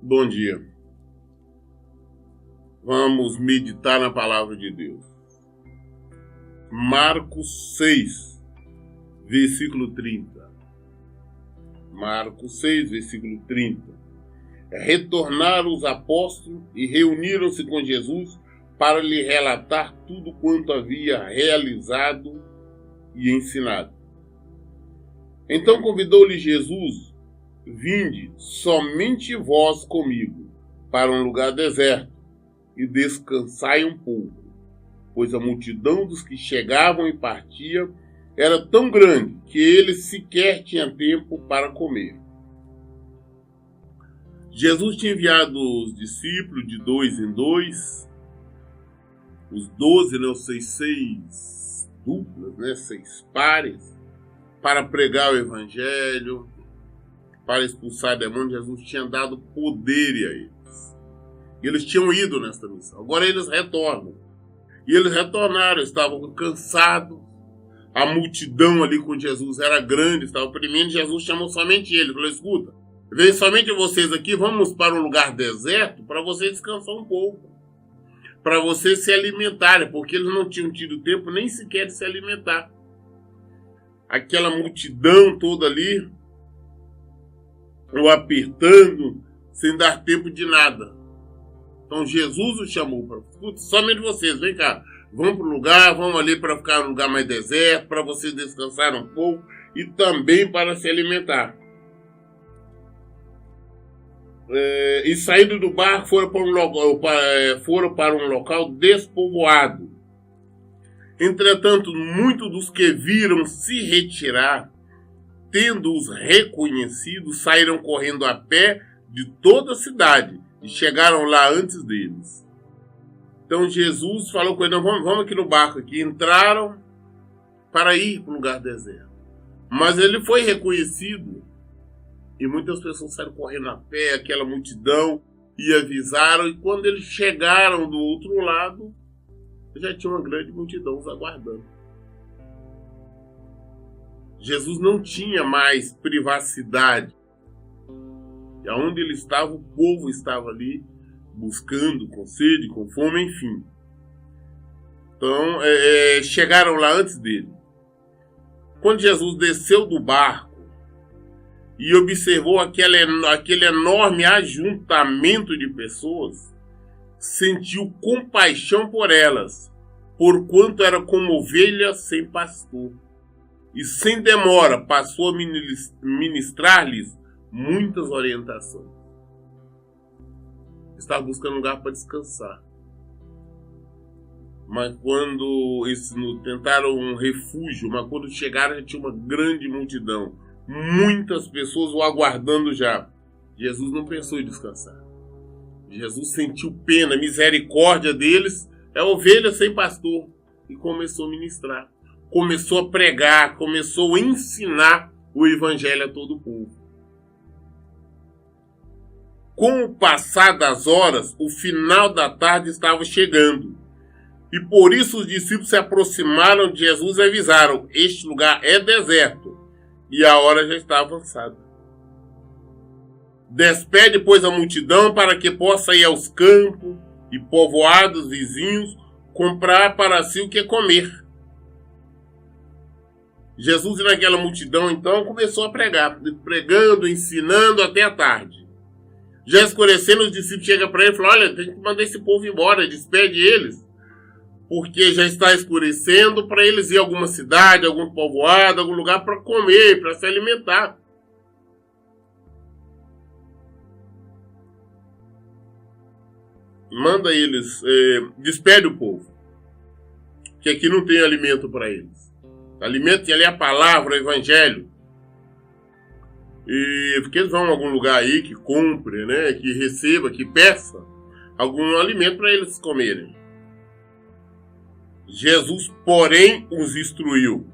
Bom dia. Vamos meditar na palavra de Deus. Marcos 6, versículo 30. Marcos 6, versículo 30. Retornaram os apóstolos e reuniram-se com Jesus para lhe relatar tudo quanto havia realizado e ensinado. Então convidou-lhe Jesus: vinde, somente vós comigo, para um lugar deserto, e descansai um pouco, pois a multidão dos que chegavam e partiam era tão grande que ele sequer tinha tempo para comer. Jesus tinha enviado os discípulos de 2 em 2, os 12, os seis duplas, 6 pares, para pregar o evangelho, para expulsar demônios. Jesus tinha dado poder a eles. E eles tinham ido nesta missão. Agora eles retornam. E eles retornaram, estavam cansados. A multidão ali com Jesus era grande, estava oprimindo. Jesus chamou somente eles. Falou: escuta, vem somente vocês aqui, vamos para um lugar deserto para vocês descansar um pouco. Para vocês se alimentarem, porque eles não tinham tido tempo nem sequer de se alimentar. Aquela multidão toda ali, o apertando, sem dar tempo de nada. Então Jesus os chamou para: escuta, somente vocês, vem cá, vão para o lugar, vão ali para ficar num lugar mais deserto, para vocês descansarem um pouco e também para se alimentar. E saindo do barco foram para um local despovoado. Entretanto, muitos dos que viram se retirar, tendo-os reconhecido, saíram correndo a pé de toda a cidade e chegaram lá antes deles. Então Jesus falou com eles: não, vamos aqui no barco. Aqui. Entraram para ir para um lugar deserto. Mas ele foi reconhecido e muitas pessoas saíram correndo a pé, aquela multidão, e avisaram. E quando eles chegaram do outro lado, já tinha uma grande multidão os aguardando. Jesus não tinha mais privacidade. E aonde ele estava, o povo estava ali, buscando, com sede, com fome, enfim. Então, chegaram lá antes dele. Quando Jesus desceu do barco e observou aquele enorme ajuntamento de pessoas, sentiu compaixão por elas, porquanto era como ovelhas sem pastor. E sem demora passou a ministrar-lhes muitas orientações. Estava buscando um lugar para descansar. Mas quando eles tentaram um refúgio, mas quando chegaram já tinha uma grande multidão. Muitas pessoas o aguardando já. Jesus não pensou em descansar. Jesus sentiu pena, misericórdia deles. É ovelha sem pastor. E começou a ministrar. Começou a pregar, começou a ensinar o evangelho a todo o povo. Com o passar das horas, o final da tarde estava chegando. E por isso os discípulos se aproximaram de Jesus e avisaram: este lugar é deserto e a hora já está avançada. Despede, pois, a multidão para que possa ir aos campos e povoados vizinhos comprar para si o que comer. Jesus, naquela multidão, então, começou a pregar, pregando, ensinando até a tarde. Já escurecendo, os discípulos chegam para ele e falam: olha, tem que mandar esse povo embora, despede eles, porque já está escurecendo, para eles ir a alguma cidade, algum povoado, algum lugar para comer, para se alimentar. Manda eles, despede o povo, que aqui não tem alimento para eles. Alimento ali é a palavra, o evangelho. E porque eles vão a algum lugar aí que compre, que receba, que peça algum alimento para eles comerem. Jesus, porém, os instruiu: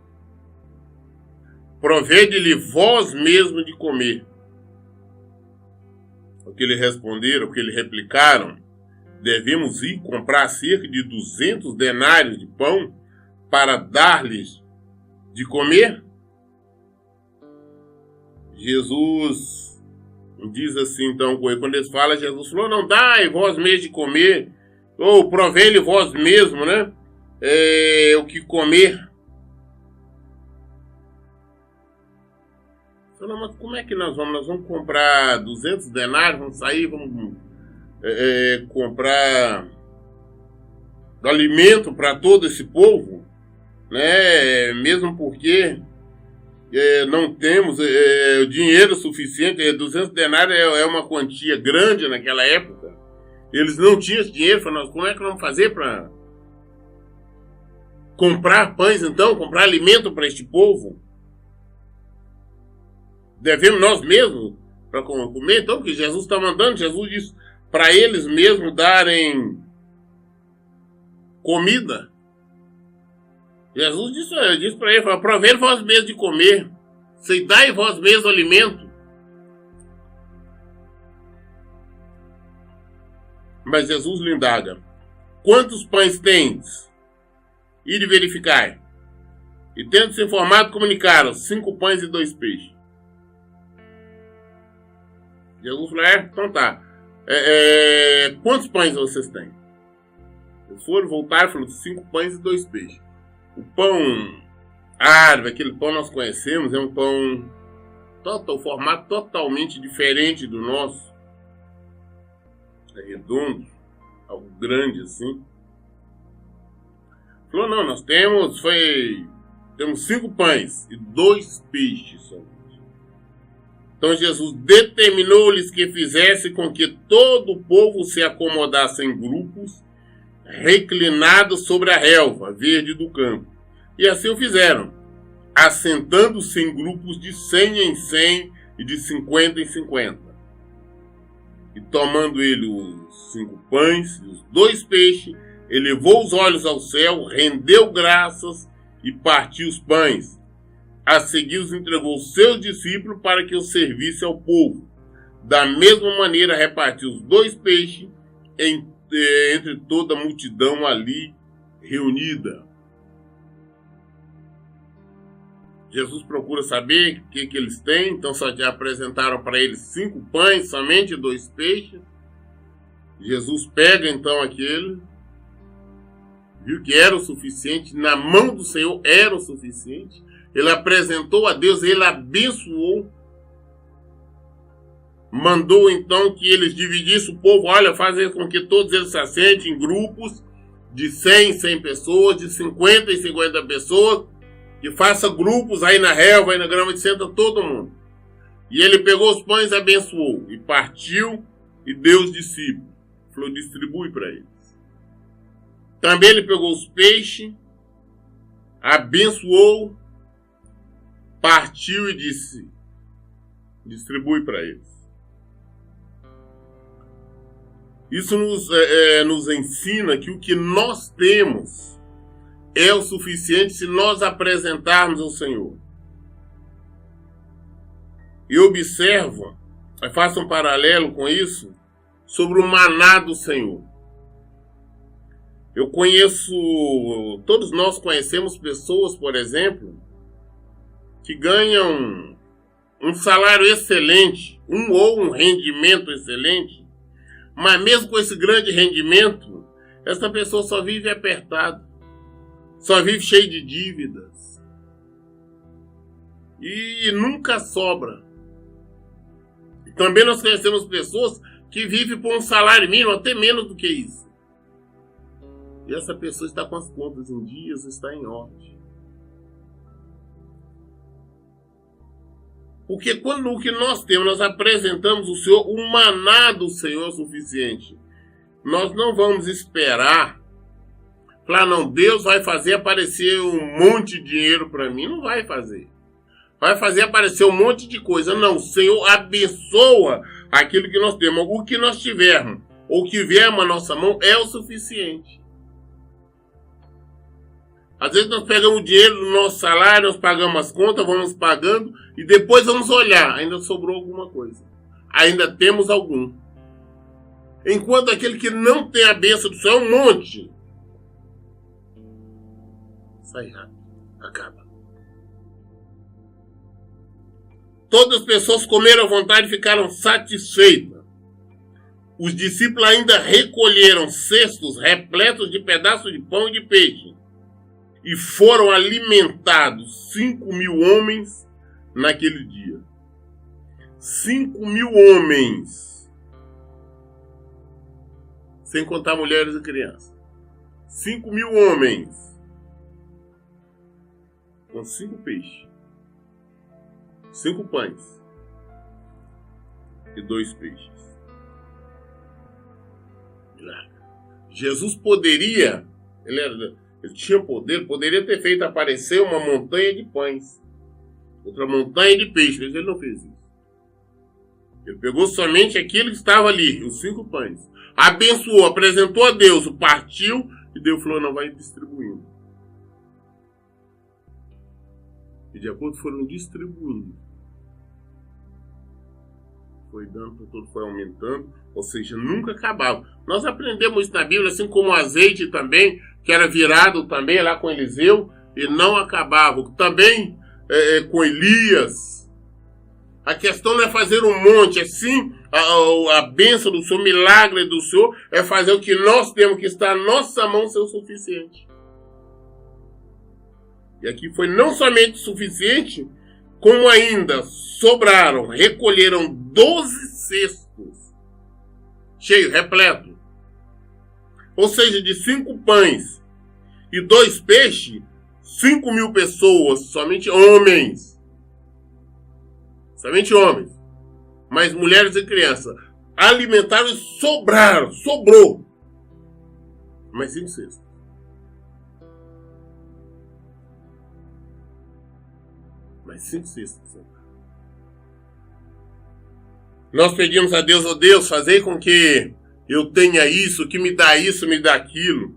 provede-lhe vós mesmo de comer. O que lhe responderam, o que lhe replicaram: devemos ir comprar cerca de 200 denários de pão para dar-lhes de comer? Jesus Diz assim, então, quando eles falam, Jesus falou, não, dai vós mesmos de comer, ou provei-lhe vós mesmo, né? O que comer. Falou, mas como é que nós vamos? Nós vamos comprar 200 denários, vamos sair, vamos comprar alimento para todo esse povo, né? Mesmo porque não temos dinheiro suficiente. 200 denários é uma quantia grande naquela época. Eles não tinham esse dinheiro. Falaram, como é que vamos fazer para comprar pães, então? Comprar alimento para este povo? Devemos nós mesmos para comer, então? Porque Jesus está mandando. Jesus disse para eles mesmos darem comida. Jesus disse para ele, provei vós mesmos de comer, dai vós mesmos alimento. Mas Jesus lhe indaga, quantos pães tens? Ide verificar. E tendo se informado, comunicaram, 5 pães e 2 peixes. Jesus falou, então tá. Quantos pães vocês têm? Eles foram, voltaram e falaram, 5 pães e 2 peixes. O pão árabe, aquele pão nós conhecemos, é um pão o formato totalmente diferente do nosso. É redondo, algo grande assim. Falou, não, nós temos 5 pães e 2 peixes somente. Então Jesus determinou-lhes que fizesse com que todo o povo se acomodasse em grupos, reclinados sobre a relva verde do campo. E assim o fizeram, assentando-se em grupos de 100 em 100 e de 50 em 50. E tomando ele os 5 pães e os 2 peixes, elevou os olhos ao céu, rendeu graças e partiu os pães. A seguir os entregou aos seus discípulos para que os servisse ao povo. Da mesma maneira repartiu os 2 peixes entre toda a multidão ali reunida. Jesus procura saber o que eles têm, então só apresentaram para eles 5 pães, somente 2 peixes. Jesus pega então aquele, viu que era o suficiente, na mão do Senhor era o suficiente. Ele apresentou a Deus, ele abençoou. Mandou então que eles dividissem o povo, olha, fazer com que todos eles se assentem em grupos de 100 em 100 pessoas, de 50 em 50 pessoas, que faça grupos aí na relva, aí na grama de senta todo mundo. E ele pegou os pães, abençoou, e partiu e deu os discípulos. Falou, distribui para eles. Também ele pegou os peixes, abençoou, partiu e disse, distribui para eles. Isso nos ensina que o que nós temos é o suficiente se nós apresentarmos ao Senhor. E observo, faça um paralelo com isso, sobre o maná do Senhor. Eu conheço, todos nós conhecemos pessoas, por exemplo, que ganham um salário excelente, ou um rendimento excelente, mas mesmo com esse grande rendimento, essa pessoa só vive apertada, só vive cheia de dívidas e nunca sobra. Também nós conhecemos pessoas que vivem por um salário mínimo, até menos do que isso. E essa pessoa está com as contas em dias, está em ordem. Porque quando o que nós temos, nós apresentamos ao Senhor, o maná do Senhor é o suficiente. Nós não vamos esperar, falar, não, Deus vai fazer aparecer um monte de dinheiro para mim. Não vai fazer. Vai fazer aparecer um monte de coisa. Não, o Senhor abençoa aquilo que nós temos. O que nós tivermos, ou que vier na nossa mão, é o suficiente. Às vezes nós pegamos o dinheiro do nosso salário, nós pagamos as contas, vamos pagando e depois vamos olhar, ainda sobrou alguma coisa. Ainda temos algum. Enquanto aquele que não tem a bênção do Senhor é um monte. Sai rápido, acaba. Todas as pessoas comeram à vontade e ficaram satisfeitas. Os discípulos ainda recolheram cestos repletos de pedaços de pão e de peixe. E foram alimentados 5.000 homens naquele dia. 5.000 homens. Sem contar mulheres e crianças. 5.000 homens. Com 5 peixes. 5 pães. E 2 peixes. Jesus poderia, ele tinha poder, poderia ter feito aparecer uma montanha de pães, outra montanha de peixes, mas ele não fez isso. Ele pegou somente aquilo que estava ali, os 5 pães, abençoou, apresentou a Deus, partiu e Deus falou, não, vai distribuindo. E de acordo foram distribuindo. Foi dando para todo, foi aumentando, ou seja, nunca acabava. Nós aprendemos isso na Bíblia, assim como o azeite também, que era virado também lá com Eliseu, e não acabava. Também com Elias. A questão não é fazer um monte, assim, a bênção do Senhor, o milagre do Senhor, é fazer o que nós temos, que está na nossa mão, ser o suficiente. E aqui foi não somente suficiente, como ainda sobraram, recolheram 12 cestos, cheio, repleto. Ou seja, de 5 pães e 2 peixes, 5.000 pessoas, somente homens. Somente homens. Mas mulheres e crianças. Alimentaram e sobraram, sobrou. Mas 5 cestos. Mas 5 cestos. Nós pedimos a Deus, ó Deus, fazer com que eu tenha isso, que me dá isso, me dá aquilo.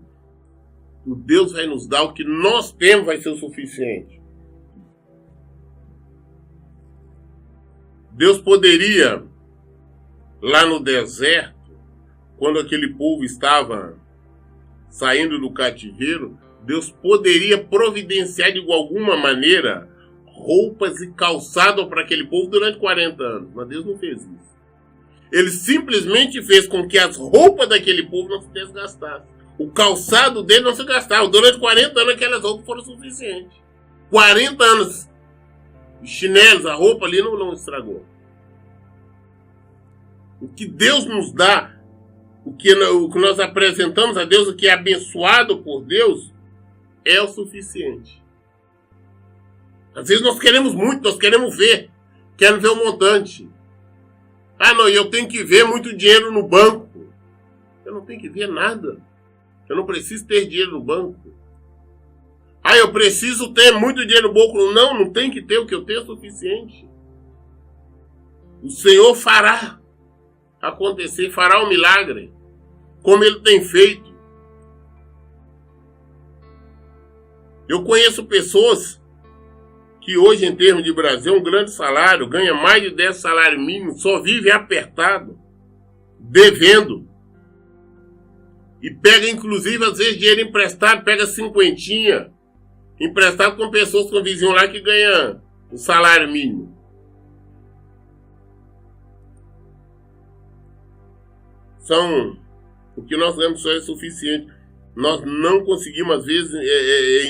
O Deus vai nos dar o que nós temos, vai ser o suficiente. Deus poderia, lá no deserto, quando aquele povo estava saindo do cativeiro, Deus poderia providenciar de alguma maneira roupas e calçado para aquele povo durante 40 anos. Mas Deus não fez isso. Ele simplesmente fez com que as roupas daquele povo não se desgastassem. O calçado dele não se gastava. Durante 40 anos aquelas roupas foram suficientes. 40 anos. Os chinelos, a roupa ali não estragou. O que Deus nos dá, o que nós apresentamos a Deus, o que é abençoado por Deus, é o suficiente. Às vezes nós queremos muito, nós queremos ver. Queremos ver o montante. Ah, não, eu tenho que ver muito dinheiro no banco. Eu não tenho que ver nada. Eu não preciso ter dinheiro no banco. Ah, eu preciso ter muito dinheiro no banco. Não, não tem que ter, o que eu tenho é suficiente. O Senhor fará acontecer, fará um milagre, como Ele tem feito. Eu conheço pessoas que hoje, em termos de Brasil, um grande salário, ganha mais de 10 salários mínimos, só vive apertado, devendo. E pega, inclusive, às vezes, dinheiro emprestado, pega 50, emprestado com pessoas com vizinho lá que ganham o salário mínimo. O que nós ganhamos só é suficiente. Nós não conseguimos, às vezes,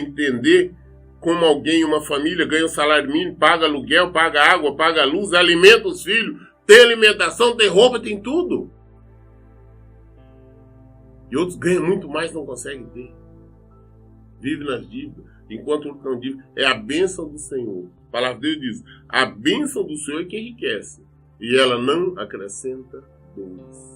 entender como alguém, uma família, ganha um salário mínimo, paga aluguel, paga água, paga luz, alimenta os filhos, tem alimentação, tem roupa, tem tudo. E outros ganham muito mais, não conseguem ter. Vive nas dívidas, enquanto outros não dívida. É a bênção do Senhor. A palavra de Deus diz, a bênção do Senhor é que enriquece, e ela não acrescenta dores.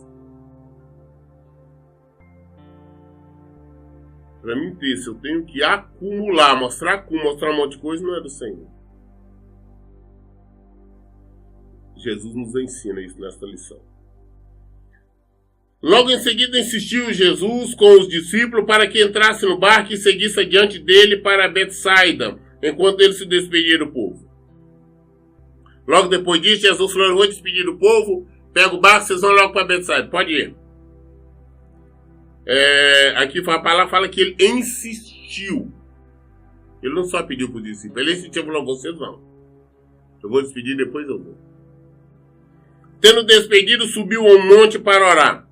Para mim ter, se eu tenho que acumular, mostrar um monte de coisa, não é do Senhor. Jesus nos ensina isso nesta lição. Logo em seguida insistiu Jesus com os discípulos para que entrasse no barco e seguisse adiante dele para Betsaida, enquanto ele se despedia do povo. Logo depois disso, Jesus falou, eu vou despedir do povo, pega o barco, vocês vão logo para Betsaida, pode ir. Aqui a palavra fala que ele insistiu. Ele não só pediu para os discípulos, ele insistiu e falou, vocês vão. Eu vou despedir, depois eu vou. Tendo despedido, subiu ao monte para orar.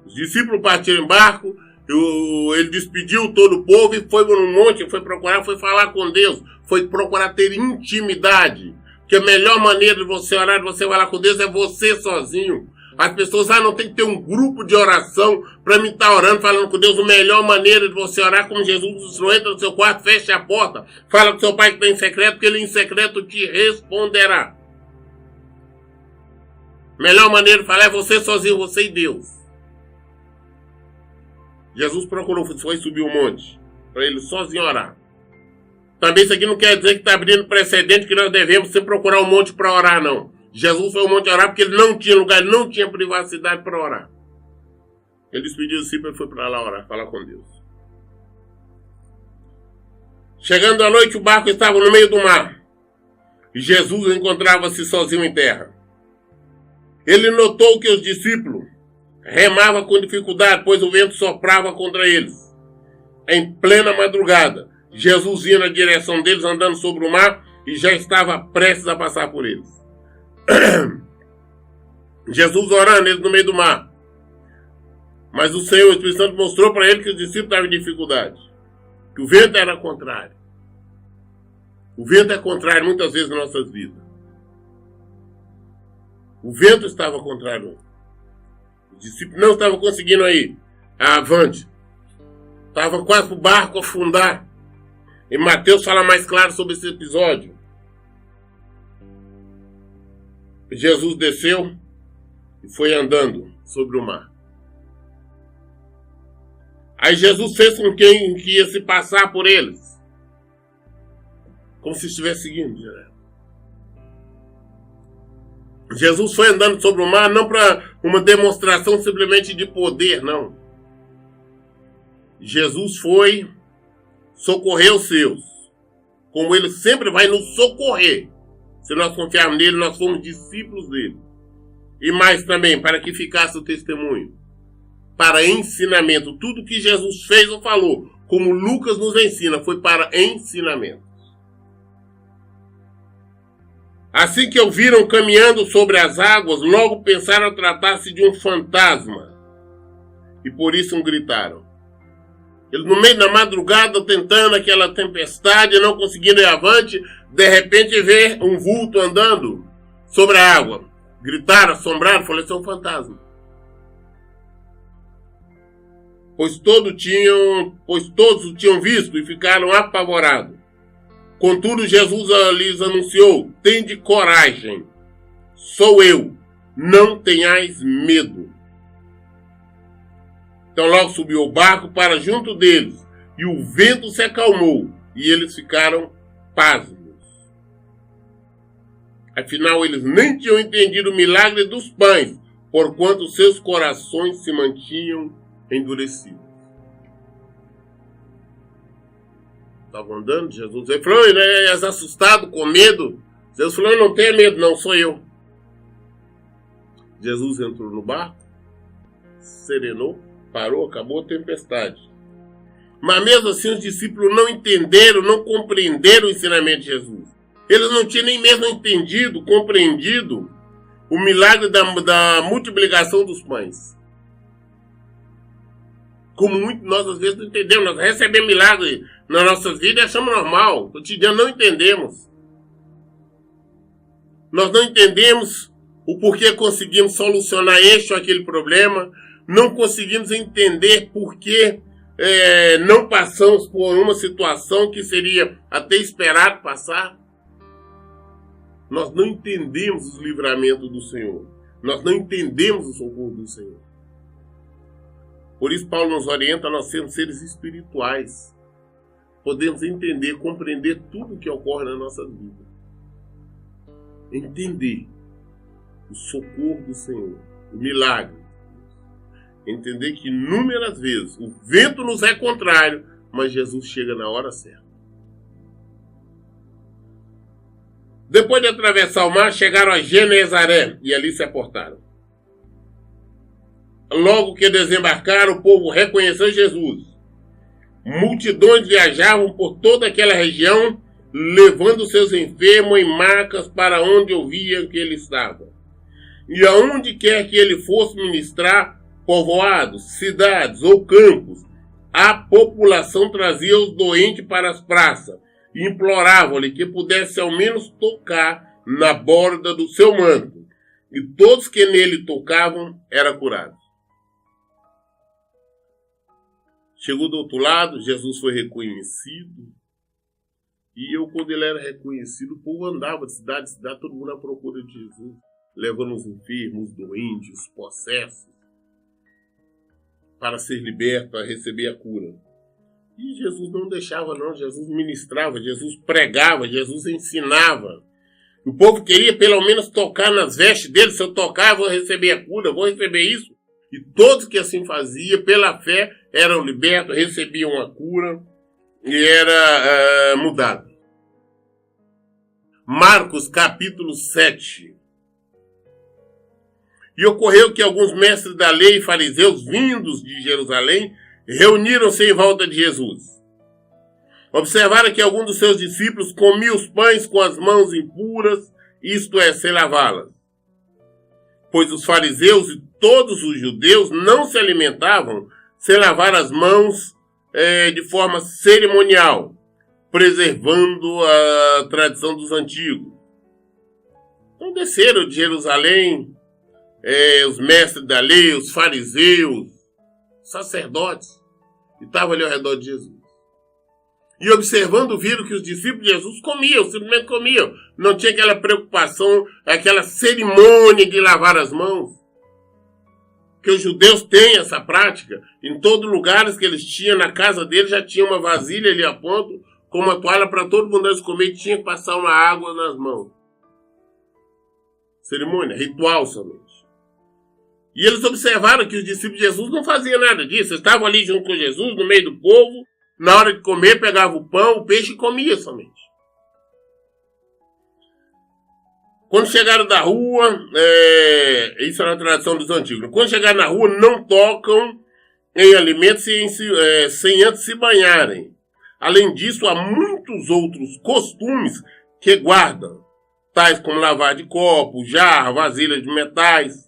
Os discípulos partiram em barco, ele despediu todo o povo e foi no monte, foi procurar, foi falar com Deus, foi procurar ter intimidade. Porque a melhor maneira de você orar, de você falar com Deus, é você sozinho. As pessoas, não tem que ter um grupo de oração para mim estar orando, falando com Deus. A melhor maneira de você orar, como Jesus ensinou, entra no seu quarto, fecha a porta, fala com seu pai que está em secreto, porque ele em secreto te responderá. Melhor maneira de falar é você sozinho, você e Deus. Jesus procurou, foi subir o monte, para ele sozinho orar. Também isso aqui não quer dizer que está abrindo precedente que nós devemos sempre procurar um monte para orar, não. Jesus foi ao monte orar porque ele não tinha lugar, ele não tinha privacidade para orar. Ele despediu o discípulo e foi para lá orar, falar com Deus. Chegando à noite, o barco estava no meio do mar. E Jesus encontrava-se sozinho em terra. Ele notou que os discípulos remavam com dificuldade, pois o vento soprava contra eles. Em plena madrugada, Jesus ia na direção deles, andando sobre o mar, e já estava prestes a passar por eles. Jesus orando eles no meio do mar. Mas o Senhor, o Espírito Santo, mostrou para ele que os discípulos estavam em dificuldade. Que o vento era contrário. O vento é contrário muitas vezes nas nossas vidas. O vento estava contrário. Os discípulos não estavam conseguindo ir avante. Estava quase para o barco afundar. E Mateus fala mais claro sobre esse episódio. Jesus desceu e foi andando sobre o mar. Aí Jesus fez com quem que ia se passar por eles. Como se estivesse seguindo direto. Jesus foi andando sobre o mar não para uma demonstração simplesmente de poder, não. Jesus foi socorrer os seus. Como ele sempre vai nos socorrer. Se nós confiarmos nele, nós somos discípulos dele. E mais também, para que ficasse o testemunho. Para ensinamento. Tudo que Jesus fez ou falou, como Lucas nos ensina, foi para ensinamento. Assim que o viram caminhando sobre as águas, logo pensaram tratar-se de um fantasma. E por isso gritaram. Eles no meio da madrugada, tentando aquela tempestade, não conseguindo ir avante, de repente vê um vulto andando sobre a água. Gritaram, assombraram, falaram, isso é um fantasma. Pois todos o tinham visto e ficaram apavorados. Contudo, Jesus lhes anunciou, tende coragem, sou eu, não tenhais medo. Então logo subiu o barco para junto deles, e o vento se acalmou, e eles ficaram pasmos. Afinal, eles nem tinham entendido o milagre dos pães, porquanto seus corações se mantinham endurecidos. Estavam andando, Jesus falou, és assustado, com medo? Jesus falou, não tenha medo, não, sou eu. Jesus entrou no barco, serenou, parou, acabou a tempestade. Mas mesmo assim os discípulos não entenderam, não compreenderam o ensinamento de Jesus. Eles não tinham nem mesmo entendido, compreendido o milagre da multiplicação dos pães. Como muitos nós às vezes não entendemos. Nós recebemos milagre nas nossas vidas e achamos normal. Cotidiano não entendemos. Nós não entendemos o porquê conseguimos solucionar este ou aquele problema. Não conseguimos entender porquê não passamos por uma situação que seria até esperado passar. Nós não entendemos os livramentos do Senhor. Nós não entendemos o socorro do Senhor. Por isso Paulo nos orienta a nós sermos seres espirituais. Podemos entender, compreender tudo o que ocorre na nossa vida. Entender o socorro do Senhor, o milagre. Entender que inúmeras vezes o vento nos é contrário, mas Jesus chega na hora certa. Depois de atravessar o mar, chegaram a Genezaré e ali se aportaram. Logo que desembarcaram, o povo reconheceu Jesus. Multidões viajavam por toda aquela região levando seus enfermos em macas para onde ouviam que ele estava. E aonde quer que ele fosse ministrar, povoados, cidades ou campos, a população trazia os doentes para as praças e imploravam-lhe que pudesse ao menos tocar na borda do seu manto. E todos que nele tocavam eram curados. Chegou do outro lado, Jesus foi reconhecido. E quando ele era reconhecido, o povo andava de cidade em cidade, todo mundo à procura de Jesus, levando os enfermos, os doentes, os possessos, para ser liberto, para receber a cura. E Jesus não deixava não, Jesus ministrava, Jesus pregava, Jesus ensinava. O povo queria pelo menos tocar nas vestes dele. Se eu tocar, eu vou receber a cura, eu vou receber isso. E todos que assim faziam, pela fé, eram libertos, recebiam a cura e era mudado. Marcos capítulo 7. E ocorreu que alguns mestres da lei e fariseus vindos de Jerusalém reuniram-se em volta de Jesus. Observaram que alguns dos seus discípulos comiam os pães com as mãos impuras, isto é, sem lavá-las. Pois os fariseus e todos os judeus não se alimentavam sem lavar as mãos de forma cerimonial, preservando a tradição dos antigos. Então desceram de Jerusalém os mestres da lei, os fariseus, sacerdotes, e estavam ali ao redor de Jesus. E observando, viram que os discípulos de Jesus comiam, simplesmente comiam. Não tinha aquela preocupação, aquela cerimônia de lavar as mãos. Que os judeus têm essa prática. Em todos os lugares que eles tinham, na casa deles, já tinha uma vasilha ali a ponto, com uma toalha para todo mundo antes de comer, tinha que passar uma água nas mãos. Cerimônia, ritual somente. E eles observaram que os discípulos de Jesus não faziam nada disso. Eles estavam ali junto com Jesus, no meio do povo. Na hora de comer, pegava o pão, o peixe e comia somente. Quando chegaram da rua, isso era a tradição dos antigos. Quando chegaram na rua, não tocam em alimentos sem antes se banharem. Além disso, há muitos outros costumes que guardam, tais como lavar de copo, jarra, vasilha de metais.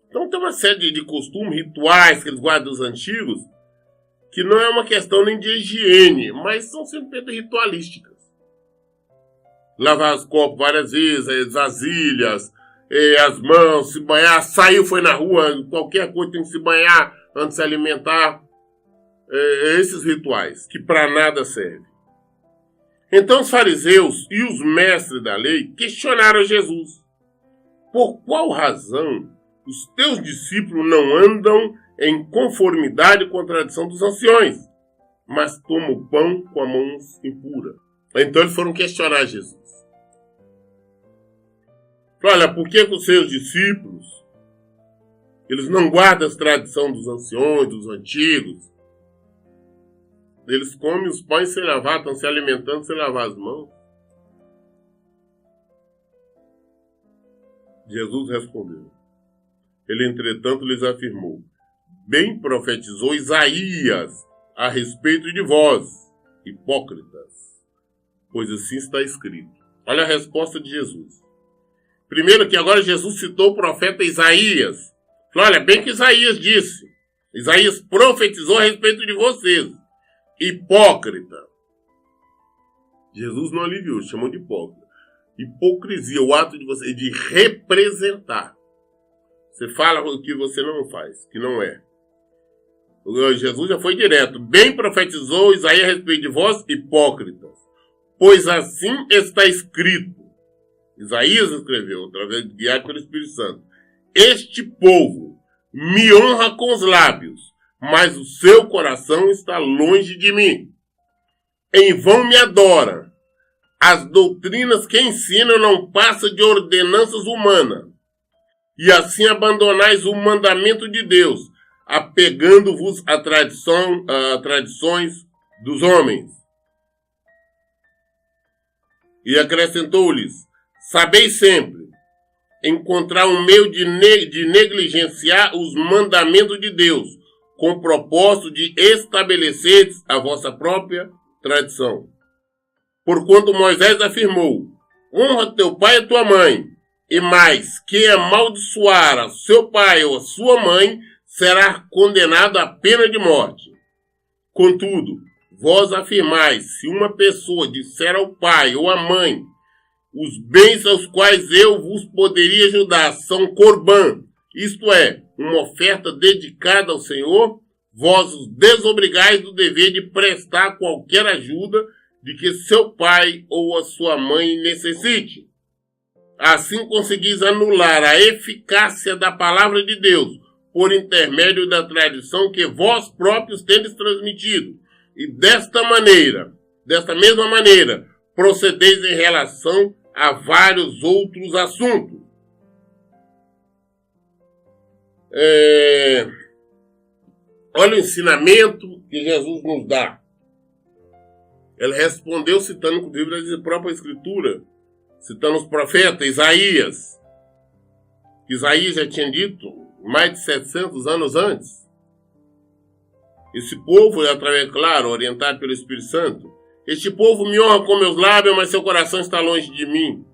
Então tem uma série de costumes, rituais que eles guardam dos antigos, que não é uma questão nem de higiene, mas são simplesmente ritualísticas. Lavar os copos várias vezes, as vasilhas, as mãos, se banhar, saiu, foi na rua, qualquer coisa tem que se banhar antes de se alimentar. Esses rituais, que para nada servem. Então os fariseus e os mestres da lei questionaram Jesus. Por qual razão os teus discípulos não andam em conformidade com a tradição dos anciões, mas tomam o pão com as mãos impuras? Então eles foram questionar Jesus. Olha, por que os seus discípulos, eles não guardam as tradições dos anciões, dos antigos? Eles comem os pães sem lavar, estão se alimentando sem lavar as mãos. Jesus respondeu. Ele, entretanto, lhes afirmou: bem profetizou Isaías a respeito de vós, hipócritas, pois assim está escrito. Olha a resposta de Jesus. Primeiro que agora Jesus citou o profeta Isaías. Falou, olha, bem que Isaías disse. Isaías profetizou a respeito de vocês. Hipócrita. Jesus não aliviou, chamou de hipócrita. Hipocrisia, o ato de você de representar. Você fala o que você não faz, que não é. Jesus já foi direto. Bem profetizou Isaías a respeito de vós, hipócritas. Pois assim está escrito. Isaías escreveu, através de guiado pelo Espírito Santo. Este povo me honra com os lábios, mas o seu coração está longe de mim. Em vão me adora. As doutrinas que ensinam não passam de ordenanças humanas. E assim abandonais o mandamento de Deus, apegando-vos a tradições dos homens. E acrescentou-lhes, sabeis sempre encontrar um meio de negligenciar os mandamentos de Deus, com o propósito de estabelecer a vossa própria tradição. Porquanto Moisés afirmou: honra teu pai e tua mãe, e mais, quem amaldiçoar a seu pai ou a sua mãe, será condenado à pena de morte. Contudo, vós afirmais, se uma pessoa disser ao pai ou à mãe, os bens aos quais eu vos poderia ajudar são corbã, isto é, uma oferta dedicada ao Senhor, vós os desobrigais do dever de prestar qualquer ajuda de que seu pai ou a sua mãe necessite. Assim conseguis anular a eficácia da palavra de Deus, por intermédio da tradição que vós próprios tendes transmitido. E desta mesma maneira, procedeis em relação a vários outros assuntos. Olha o ensinamento que Jesus nos dá. Ele respondeu citando, inclusive, a própria Escritura, citando os profetas, Isaías. Isaías já tinha dito mais de 700 anos antes. Esse povo, através, claro, orientado pelo Espírito Santo, este povo me honra com meus lábios, mas seu coração está longe de mim.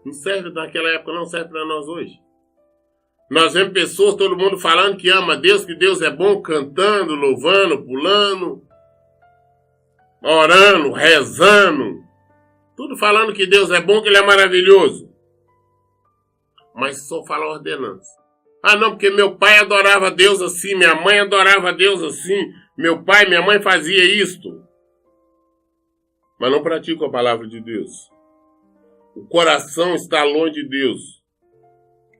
Não serve naquela época, não serve para nós hoje. Nós vemos pessoas, todo mundo falando que ama Deus, que Deus é bom, cantando, louvando, pulando, orando, rezando. Tudo falando que Deus é bom, que Ele é maravilhoso. Mas só fala ordenança. Ah, não, porque meu pai adorava Deus assim, minha mãe adorava Deus assim, meu pai, minha mãe fazia isto. Mas não praticam a palavra de Deus. O coração está longe de Deus.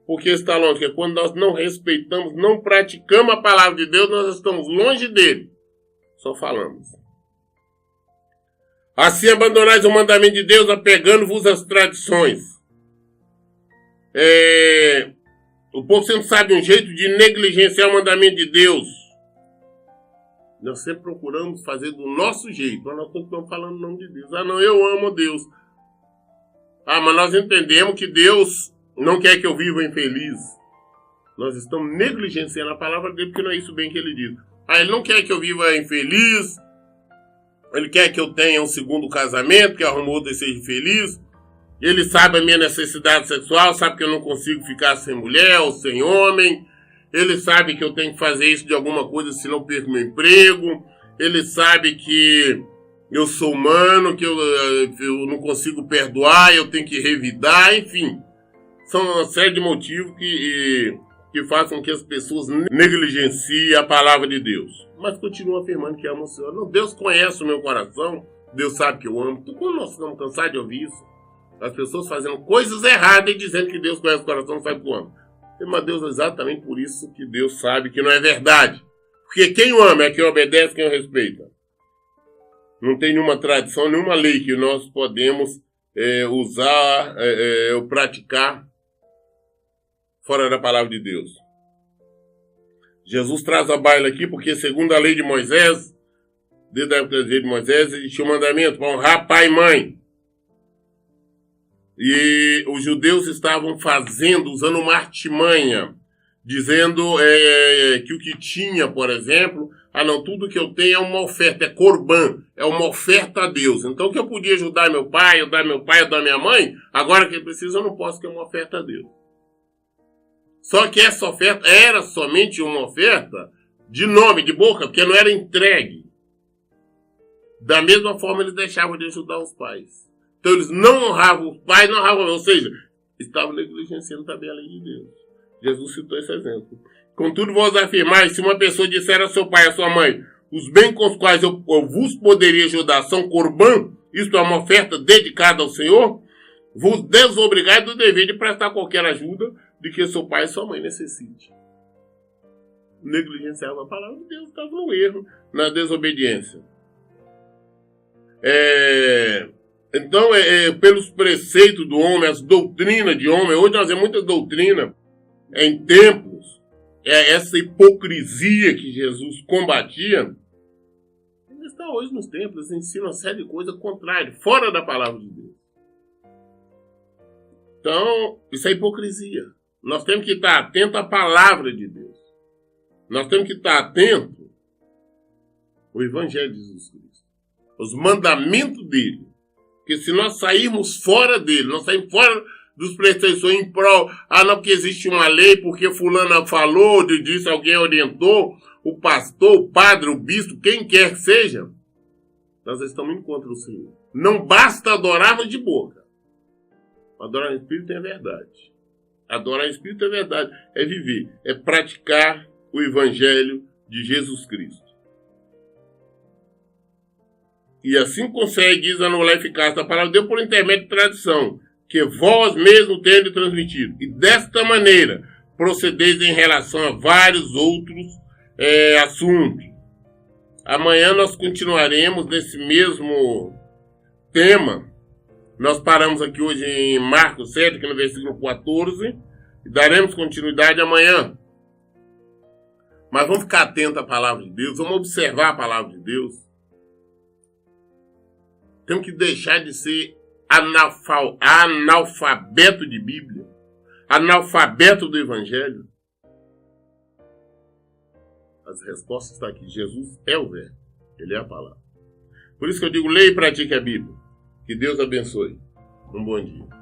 Por que está longe? Porque quando nós não respeitamos, não praticamos a palavra de Deus, nós estamos longe dele. Só falamos. Assim abandonais o mandamento de Deus, apegando-vos às tradições. O povo sempre sabe um jeito de negligenciar o mandamento de Deus. Nós sempre procuramos fazer do nosso jeito, mas nós estamos falando o nome de Deus. Ah, não, eu amo Deus. Ah, mas nós entendemos que Deus não quer que eu viva infeliz. Nós estamos negligenciando a palavra dele, porque não é isso bem que ele diz. Ah, ele não quer que eu viva infeliz. Ele quer que eu tenha um segundo casamento, que arrumou outro e seja feliz. Ele sabe a minha necessidade sexual, sabe que eu não consigo ficar sem mulher ou sem homem. Ele sabe que eu tenho que fazer isso de alguma coisa, senão perco meu emprego. Ele sabe que eu sou humano, que eu não consigo perdoar, eu tenho que revidar, enfim. São uma série de motivos que fazem com que as pessoas negligenciem a palavra de Deus. Mas continuam afirmando que amam o Senhor. Não, Deus conhece o meu coração, Deus sabe que eu amo. Como nós estamos cansados de ouvir isso? As pessoas fazendo coisas erradas e dizendo que Deus conhece o coração, não sabe que eu amo. Mas Deus é exatamente por isso que Deus sabe que não é verdade. Porque quem o ama é quem obedece, quem o respeita. Não tem nenhuma tradição, nenhuma lei que nós podemos usar ou praticar fora da palavra de Deus. Jesus traz a baila aqui porque, segundo a lei de Moisés, desde a época da lei de Moisés, existia um mandamento para honrar pai e mãe. E os judeus estavam usando uma artimanha, dizendo que o que tinha, por exemplo, tudo que eu tenho é uma oferta, é corbã, é uma oferta a Deus. Então, o que eu podia ajudar meu pai, ajudar minha mãe, agora que eu preciso, eu não posso, que é uma oferta a Deus. Só que essa oferta era somente uma oferta de nome, de boca, porque não era entregue. Da mesma forma, eles deixavam de ajudar os pais. Então, eles não honravam os pais, não honravam, ou seja, estavam negligenciando também a lei de Deus. Jesus citou esse exemplo. Contudo, vos afirmais, se uma pessoa disser a seu pai e a sua mãe, os bens com os quais eu vos poderia ajudar são corbã, isto é uma oferta dedicada ao Senhor, vos desobrigais do dever de prestar qualquer ajuda de que seu pai e sua mãe necessite. Negligenciava a palavra de Deus, estava no erro, na desobediência. Então, pelos preceitos do homem, as doutrinas de homem, hoje nós vemos muita doutrina em templos, essa hipocrisia que Jesus combatia, ainda está hoje nos templos, ensina uma série de coisas contrárias, fora da palavra de Deus. Então, isso é hipocrisia. Nós temos que estar atentos à palavra de Deus. Nós temos que estar atentos ao Evangelho de Jesus Cristo. os mandamentos dele. Porque se nós sairmos fora dele, nós saímos fora dos pretensões em prol, não, porque existe uma lei, porque fulana falou, disse, alguém orientou, o pastor, o padre, o bispo, quem quer que seja, nós estamos indo contra o Senhor. Não basta adorarmos de boca. Adorar em espírito é verdade. Adorar em espírito é verdade. É viver, é praticar o evangelho de Jesus Cristo. E assim consegue anular a eficácia da palavra de Deus por intermédio de tradição, que vós mesmo tendes transmitido. E desta maneira procedeis em relação a vários outros assuntos. Amanhã nós continuaremos nesse mesmo tema. Nós paramos aqui hoje em Marcos 7, aqui no versículo 14, e daremos continuidade amanhã. Mas vamos ficar atentos à palavra de Deus, vamos observar a palavra de Deus. Temos que deixar de ser analfabeto de Bíblia, analfabeto do Evangelho. As respostas estão aqui. Jesus é o Verbo, Ele é a palavra. Por isso que eu digo, leia e pratique a Bíblia. Que Deus abençoe. Um bom dia.